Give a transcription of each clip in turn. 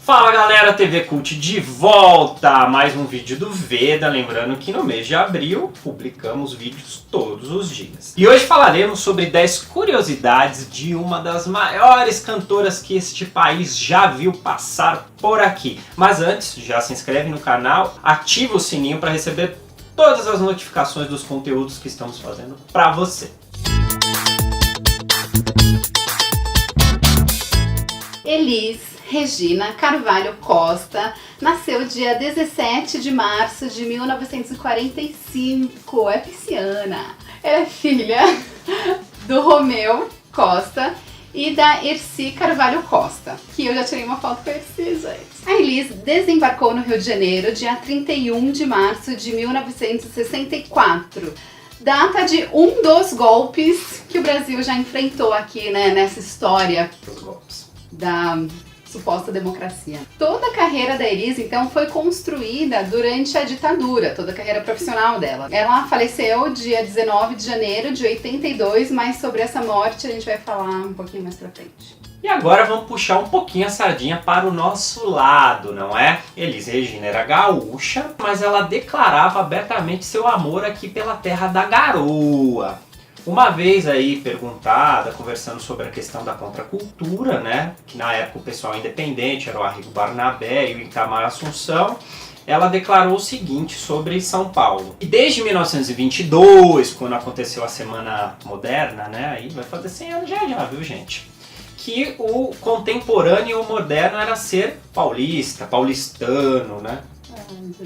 Fala galera, TV Cult de volta a mais um vídeo do Veda, lembrando que no mês de abril publicamos vídeos todos os dias. E hoje falaremos sobre 10 curiosidades de uma das maiores cantoras que este país já viu passar por aqui. Mas antes, já se inscreve no canal, ativa o sininho para receber todas as notificações dos conteúdos que estamos fazendo para você. Elis Regina Carvalho Costa nasceu dia 17 de março de 1945, é pisciana. Ela é filha do Romeu Costa e da Erci Carvalho Costa, que eu já tirei uma foto com a Erci, gente. A Elis desembarcou no Rio de Janeiro dia 31 de março de 1964. Data de um dos golpes que o Brasil já enfrentou aqui, né, nessa história da suposta democracia. Toda a carreira da Elis, então, foi construída durante a ditadura, toda a carreira profissional dela. Ela faleceu dia 19 de janeiro de 82, mas sobre essa morte a gente vai falar um pouquinho mais pra frente. E agora vamos puxar um pouquinho a sardinha para o nosso lado, não é? Elis Regina era gaúcha, mas ela declarava abertamente seu amor aqui pela terra da garoa. Uma vez aí perguntada, conversando sobre a questão da contracultura, né, que na época o pessoal independente era o Arrigo Barnabé e o Itamar Assunção, ela declarou o seguinte sobre São Paulo. E desde 1922, quando aconteceu a Semana Moderna, né, aí vai fazer 100 anos já, viu gente? Que o contemporâneo e o moderno era ser paulista, paulistano, né?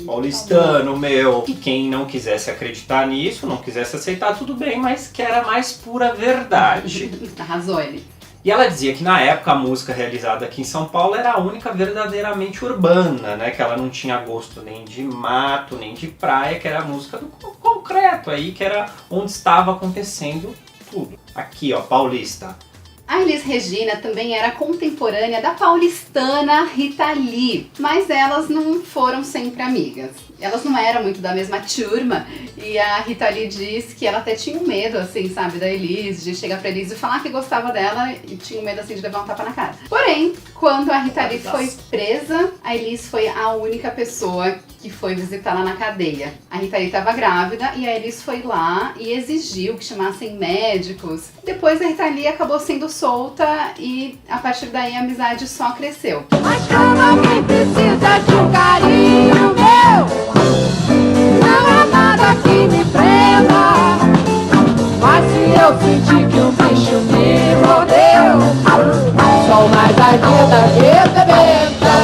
Paulistano, meu. E quem não quisesse acreditar nisso, não quisesse aceitar, tudo bem, mas que era a mais pura verdade. Arrasou ele. E ela dizia que na época a música realizada aqui em São Paulo era a única verdadeiramente urbana, né? Que ela não tinha gosto nem de mato, nem de praia, que era a música do concreto aí, que era onde estava acontecendo tudo. Aqui, ó, paulista. A Elis Regina também era contemporânea da paulistana Rita Lee, mas elas não foram sempre amigas. Elas não eram muito da mesma turma e a Rita Lee diz que ela até tinha um medo, assim, sabe, da Elis, de chegar pra Elis e falar que gostava dela e tinha um medo, assim, de levar um tapa na cara. Porém, quando a Rita Lee foi presa, a Elis foi a única pessoa que foi visitá-la na cadeia. A Rita Lee estava grávida e a Elis foi lá e exigiu que chamassem médicos. Depois a Rita Lee acabou sendo solta e a partir daí a amizade só cresceu. Mas como alguém precisa de um carinho meu, não há nada que me prenda. Mas se eu sentir que um bicho me mordeu, sou mais ardida que pimenta.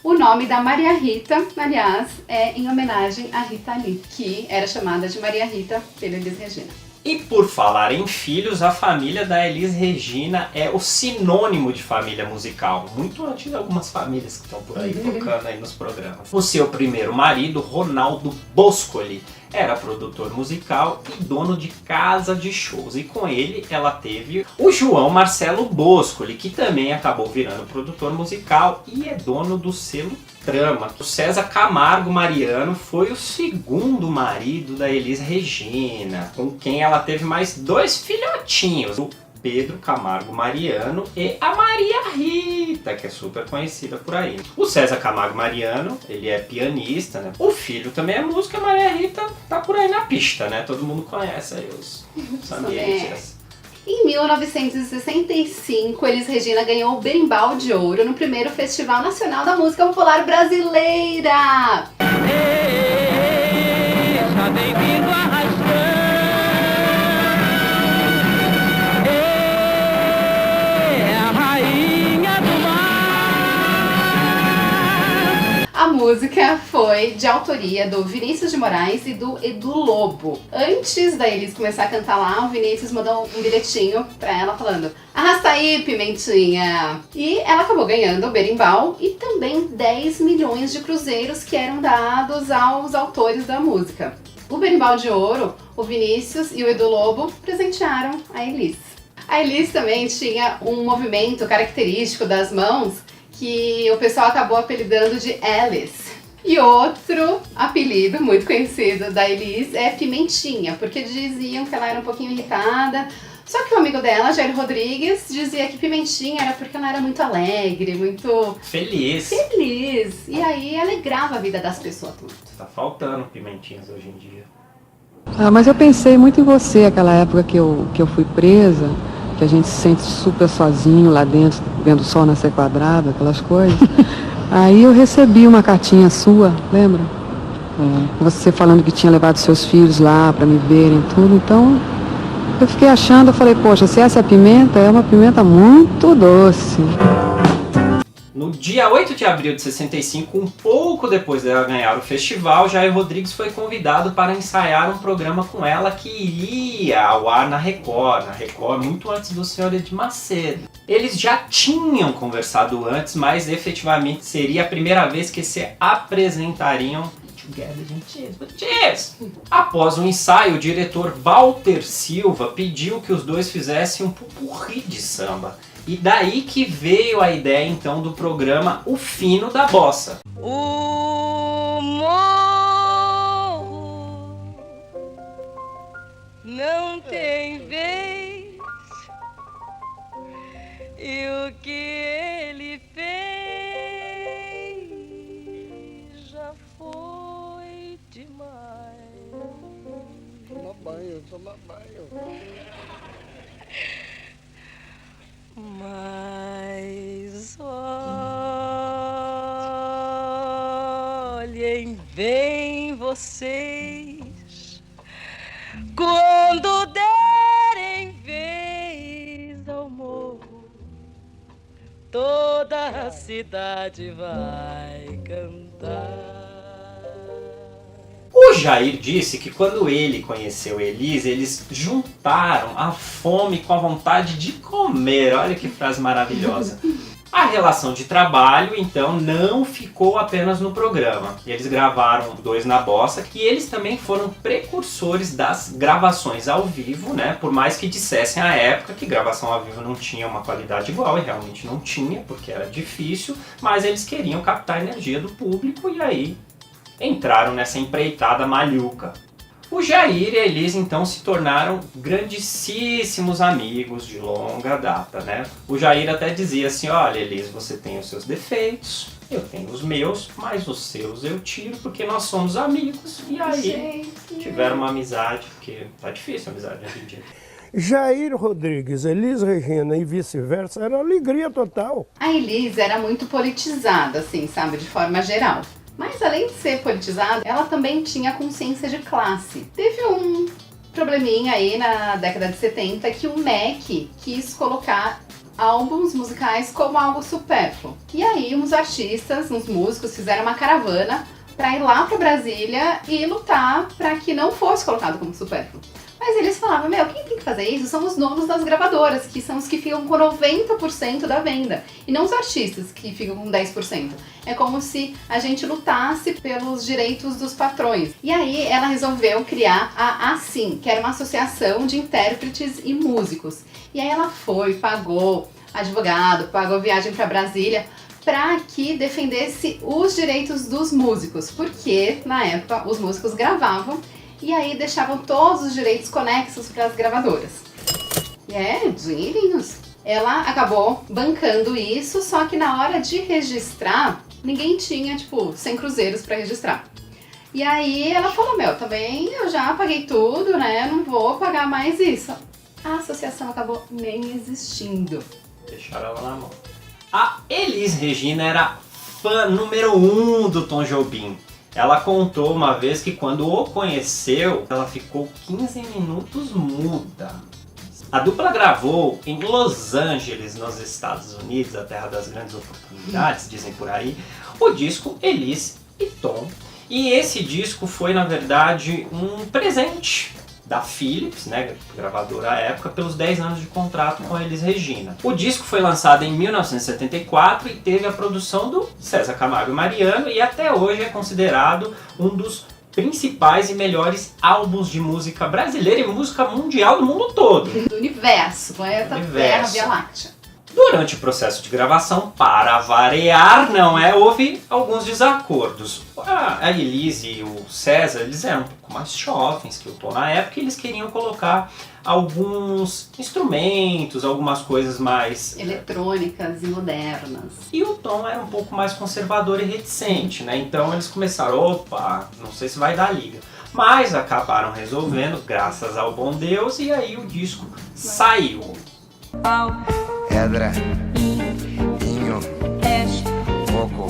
O nome da Maria Rita, aliás, é em homenagem a Rita Lee, que era chamada de Maria Rita pela Elis Regina. E por falar em filhos, a família da Elis Regina é o sinônimo de família musical, muito antes de algumas famílias que estão por aí tocando aí nos programas. O seu primeiro marido, Ronaldo Boscoli, era produtor musical e dono de casa de shows. E com ele ela teve o João Marcelo Boscoli, que também acabou virando produtor musical e é dono do selo Trama. O César Camargo Mariano foi o segundo marido da Elis Regina, com quem ela teve mais 2 filhotinhos. O Pedro Camargo Mariano e a Maria Rita, que é super conhecida por aí. O César Camargo Mariano, ele é pianista, né? O filho também é músico, a Maria Rita tá por aí na pista, né? Todo mundo conhece aí os ambientes. Em 1965, Elis Regina ganhou o Berimbau de Ouro no primeiro Festival Nacional da Música Popular Brasileira. Seja bem-vindo arrastando. A música foi de autoria do Vinícius de Moraes e do Edu Lobo. Antes da Elis começar a cantar lá, o Vinícius mandou um bilhetinho pra ela falando: arrasta aí, pimentinha! E ela acabou ganhando o berimbau e também 10 milhões de cruzeiros que eram dados aos autores da música. O berimbau de ouro, o Vinícius e o Edu Lobo presentearam a Elis. A Elis também tinha um movimento característico das mãos que o pessoal acabou apelidando de Alice. E outro apelido muito conhecido da Elis é Pimentinha, porque diziam que ela era um pouquinho irritada, Só que o amigo dela, Jair Rodrigues, dizia que Pimentinha era porque ela era muito alegre, muito Feliz. E aí alegrava a vida das pessoas tudo. Tá faltando pimentinhas hoje em dia. Ah, mas eu pensei muito em você, aquela época que eu fui presa, que a gente se sente super sozinho lá dentro, vendo o sol nascer quadrado, aquelas coisas. Aí eu recebi uma cartinha sua, lembra? Você falando que tinha levado seus filhos lá para me verem tudo, então eu fiquei achando, eu falei, poxa, se essa pimenta é uma pimenta muito doce. No dia 8 de abril de 65, um pouco depois dela ganhar o festival, Jair Rodrigues foi convidado para ensaiar um programa com ela que iria ao ar na Record, muito antes do Sr. Edir Macedo. Eles já tinham conversado antes, mas efetivamente seria a primeira vez que se apresentariam together juntos. Após o ensaio, o diretor Walter Silva pediu que os dois fizessem um popurrí de samba. E daí que veio a ideia então do programa O Fino da Bossa. O morro não tem vez, e o que ele fez já foi demais. Toma banho, toma banho. Mas olhem bem vocês, quando derem vez ao morro, toda a cidade vai cantar. O Jair disse que quando ele conheceu Elis, eles juntaram a fome com a vontade de comer. Olha que frase maravilhosa. A relação de trabalho, então, não ficou apenas no programa. Eles gravaram Dois na Bossa, que eles também foram precursores das gravações ao vivo, né? Por mais que dissessem à época que gravação ao vivo não tinha uma qualidade igual, e realmente não tinha, porque era difícil, mas eles queriam captar a energia do público e aí entraram nessa empreitada maluca. O Jair e a Elis então se tornaram grandíssimos amigos de longa data, né? O Jair até dizia assim, olha Elis, você tem os seus defeitos, eu tenho os meus, mas os seus eu tiro porque nós somos amigos. E aí tiveram uma amizade, porque tá difícil a amizade hoje em dia. Jair Rodrigues, Elis Regina e vice-versa, era alegria total. A Elis era muito politizada, assim, sabe, de forma geral. Mas além de ser politizada, ela também tinha consciência de classe. Teve um probleminha aí na década de 70 que o MEC quis colocar álbuns musicais como algo supérfluo. E aí uns artistas, uns músicos fizeram uma caravana para ir lá para Brasília e lutar para que não fosse colocado como supérfluo. Mas eles falavam, quem tem que fazer isso são os donos das gravadoras, que são os que ficam com 90% da venda, e não os artistas que ficam com 10%. É como se a gente lutasse pelos direitos dos patrões. E aí ela resolveu criar a ASIM, que era uma associação de intérpretes e músicos. E aí ela foi, pagou advogado, pagou viagem para Brasília, para que defendesse os direitos dos músicos, porque na época os músicos gravavam e aí deixavam todos os direitos conexos para as gravadoras. Dinheirinhos. Ela acabou bancando isso, só que na hora de registrar, ninguém tinha, 100 cruzeiros para registrar. E aí ela falou, também eu já paguei tudo, né, não vou pagar mais isso. A associação acabou nem existindo. Deixaram ela na mão. A Elis Regina era fã número 1 do Tom Jobim. Ela contou uma vez que quando o conheceu, ela ficou 15 minutos muda. A dupla gravou em Los Angeles, nos Estados Unidos, a terra das grandes oportunidades, dizem por aí, o disco Elis e Tom. E esse disco foi, na verdade, um presente da Philips, né, gravadora à época, pelos 10 anos de contrato com a Elis Regina. O disco foi lançado em 1974 e teve a produção do César Camargo e Mariano e até hoje é considerado um dos principais e melhores álbuns de música brasileira e música mundial do mundo todo. Do universo, planeta Terra, Via Láctea. Durante o processo de gravação, para variar, houve alguns desacordos. A Elis e o César, eles eram um pouco mais jovens que o Tom na época, e eles queriam colocar alguns instrumentos, algumas coisas mais eletrônicas e modernas. E o Tom era um pouco mais conservador e reticente, né? Então eles começaram, opa, não sei se vai dar liga. Mas acabaram resolvendo, graças ao bom Deus, e aí o disco saiu. Pedra, vinho, coco,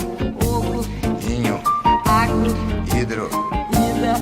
vinho, Agro, hidro, ida,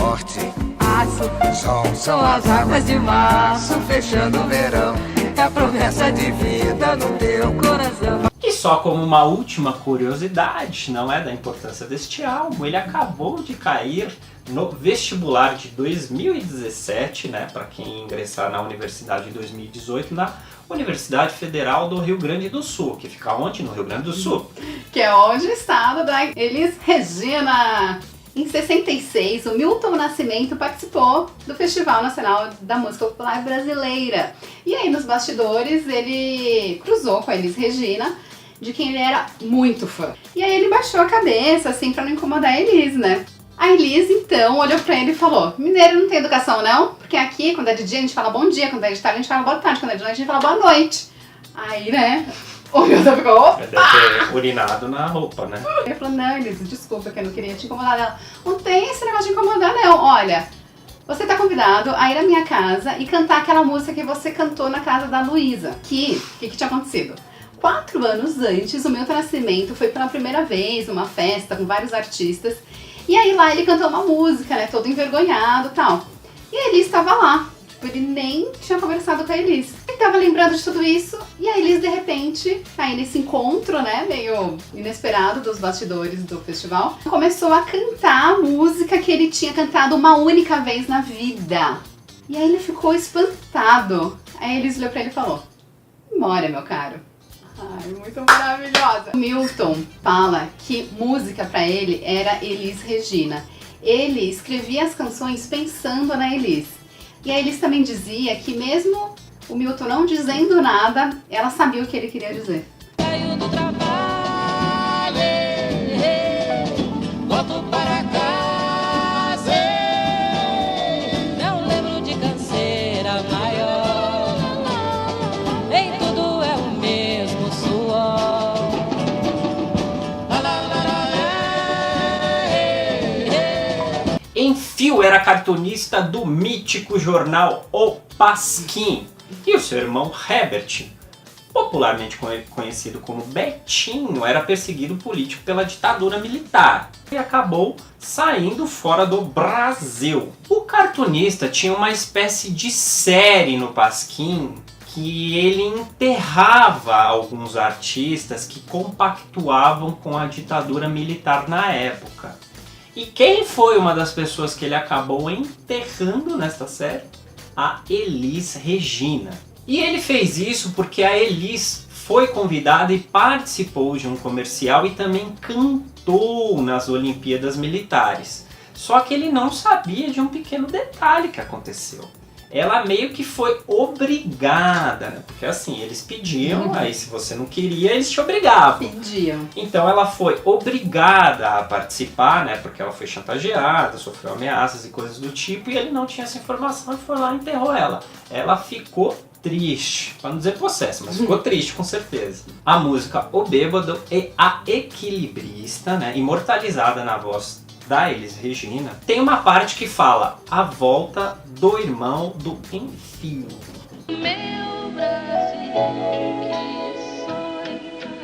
horte, aço, sol. são as águas de março, Fechando o verão, é a promessa de vida no teu coração. E só como uma última curiosidade, não é da importância deste álbum, ele acabou de cair no vestibular de 2017, né, para quem ingressar na universidade em 2018, na Universidade Federal do Rio Grande do Sul, que fica onde? No Rio Grande do Sul. Que é onde está da Elis Regina. Em 66, o Milton Nascimento participou do Festival Nacional da Música Popular Brasileira. E aí, nos bastidores, ele cruzou com a Elis Regina, de quem ele era muito fã. E aí ele baixou a cabeça, assim, pra não incomodar a Elis, né? A Elis, então, olhou pra ele e falou: mineiro não tem educação, não? Porque aqui, quando é de dia, a gente fala bom dia, quando é de tarde, a gente fala boa tarde, quando é de noite, a gente fala boa noite. Aí, né, o Milton ficou, opa! Deve ter urinado na roupa, né? Ele falou: não, Elis, desculpa que eu não queria te incomodar. Ela: não tem esse negócio de incomodar, não. Olha, você tá convidado a ir à minha casa e cantar aquela música que você cantou na casa da Luísa. O que tinha acontecido? 4 anos antes, o Milton Nascimento foi pela primeira vez numa festa com vários artistas. E aí lá ele cantou uma música, né, todo envergonhado e tal. E a Elis estava lá. Tipo, ele nem tinha conversado com a Elis. Ele tava lembrando de tudo isso, e a Elis, de repente, aí nesse encontro, né, meio inesperado dos bastidores do festival, começou a cantar a música que ele tinha cantado uma única vez na vida. E aí ele ficou espantado. Aí a Elis olhou pra ele e falou: memória, meu caro. Ai, muito maravilhosa. O Milton fala que música pra ele era Elis Regina. Ele escrevia as canções pensando na Elis. E a Elis também dizia que mesmo o Milton não dizendo nada, ela sabia o que ele queria dizer. Saio do trabalho, volto para casa, não lembro de canseira maior, em tudo é o mesmo suor. Em Fio era cartunista do mítico jornal O Pasquim, e o seu irmão Herbert, popularmente conhecido como Betinho, era perseguido político pela ditadura militar e acabou saindo fora do Brasil. O cartunista tinha uma espécie de série no Pasquim que ele enterrava alguns artistas que compactuavam com a ditadura militar na época. E quem foi uma das pessoas que ele acabou enterrando nesta série? A Elis Regina. E ele fez isso porque a Elis foi convidada e participou de um comercial e também cantou nas Olimpíadas Militares. Só que ele não sabia de um pequeno detalhe que aconteceu. Ela meio que foi obrigada, né? Porque assim, eles pediam, aí se você não queria, eles te obrigavam. Pediam. Então ela foi obrigada a participar, né? Porque ela foi chantageada, sofreu ameaças e coisas do tipo, e ele não tinha essa informação e foi lá e enterrou ela. Ela ficou triste, para não dizer possessa, mas ficou triste com certeza. A música O Bêbado é a equilibrista, né? Imortalizada na voz da Elis Regina, tem uma parte que fala a volta do irmão do Enfio. Meu Brasil que sonha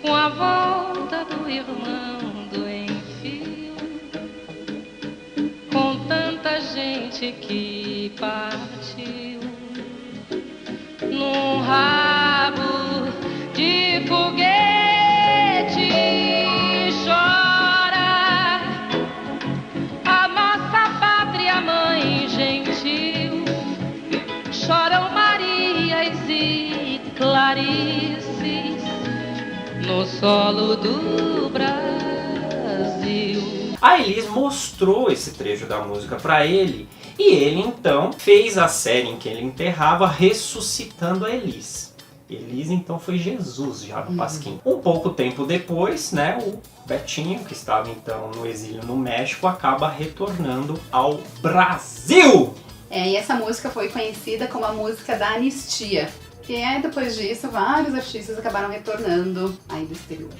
com a volta do irmão do Enfio, com tanta gente que partiu num rabo de foguete. Choram Marias e Clarices no solo do Brasil. A Elis mostrou esse trecho da música pra ele E ele então fez a série em que ele enterrava ressuscitando a Elis. Elis então foi Jesus já no Pasquim. Um pouco tempo depois, né, o Betinho, que estava então no exílio no México, acaba retornando ao Brasil. E essa música foi conhecida como a música da anistia. Que depois disso, vários artistas acabaram retornando aí do exterior.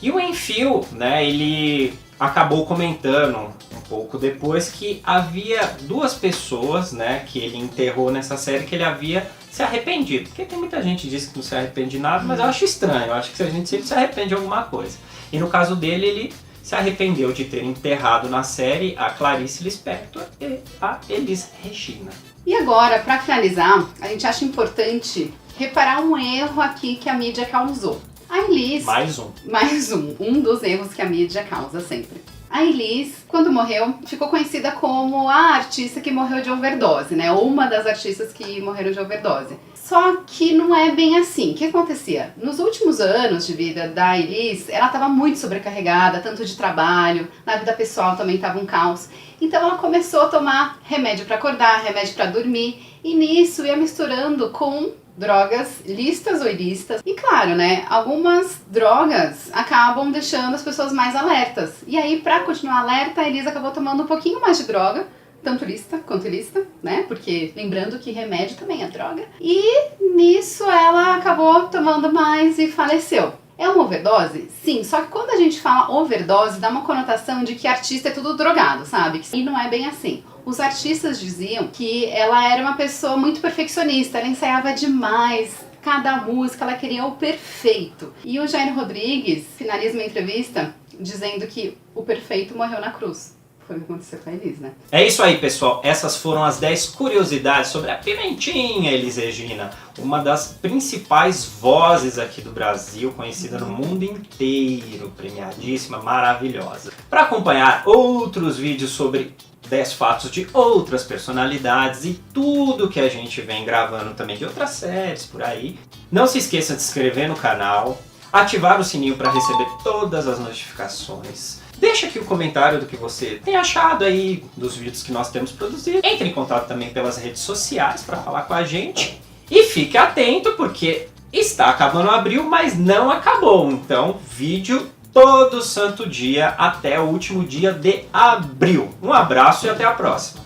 E o Enfio, né, ele acabou comentando um pouco depois que havia 2 pessoas, né, que ele enterrou nessa série que ele havia se arrependido. Porque tem muita gente que diz que não se arrepende de nada, mas eu acho estranho, eu acho que a gente sempre se arrepende de alguma coisa. E no caso dele, ele se arrependeu de ter enterrado na série a Clarice Lispector e a Elis Regina. E agora, para finalizar, a gente acha importante reparar um erro aqui que a mídia causou. A Elis... Mais um. Um dos erros que a mídia causa sempre. A Elis, quando morreu, ficou conhecida como a artista que morreu de overdose, né? Ou uma das artistas que morreram de overdose. Só que não é bem assim. O que acontecia? Nos últimos anos de vida da Elis, ela estava muito sobrecarregada, tanto de trabalho, na vida pessoal também estava um caos. Então ela começou a tomar remédio para acordar, remédio para dormir, e nisso ia misturando com drogas listas ou ilícitas. E claro, né, algumas drogas acabam deixando as pessoas mais alertas. E aí, para continuar alerta, a Elis acabou tomando um pouquinho mais de droga, tanto lícita quanto ilícita, né? Porque lembrando que remédio também é droga. E nisso ela acabou tomando mais e faleceu. É uma overdose? Sim, só que quando a gente fala overdose, dá uma conotação de que artista é tudo drogado, sabe? E não é bem assim. Os artistas diziam que ela era uma pessoa muito perfeccionista, ela ensaiava demais, cada música ela queria o perfeito. E o Jair Rodrigues finaliza uma entrevista dizendo que o perfeito morreu na cruz. Foi o que aconteceu com a Elis, né? É isso aí, pessoal. Essas foram as 10 curiosidades sobre a Pimentinha Elis Regina, uma das principais vozes aqui do Brasil, conhecida no mundo inteiro, premiadíssima, maravilhosa. Para acompanhar outros vídeos sobre 10 fatos de outras personalidades e tudo que a gente vem gravando também de outras séries por aí, não se esqueça de se inscrever no canal, ativar o sininho para receber todas as notificações. Deixa aqui o comentário do que você tem achado aí dos vídeos que nós temos produzido. Entre em contato também pelas redes sociais para falar com a gente. E fique atento porque está acabando abril, mas não acabou. Então, vídeo todo santo dia até o último dia de abril. Um abraço e até a próxima.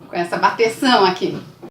Com essa bateção aqui.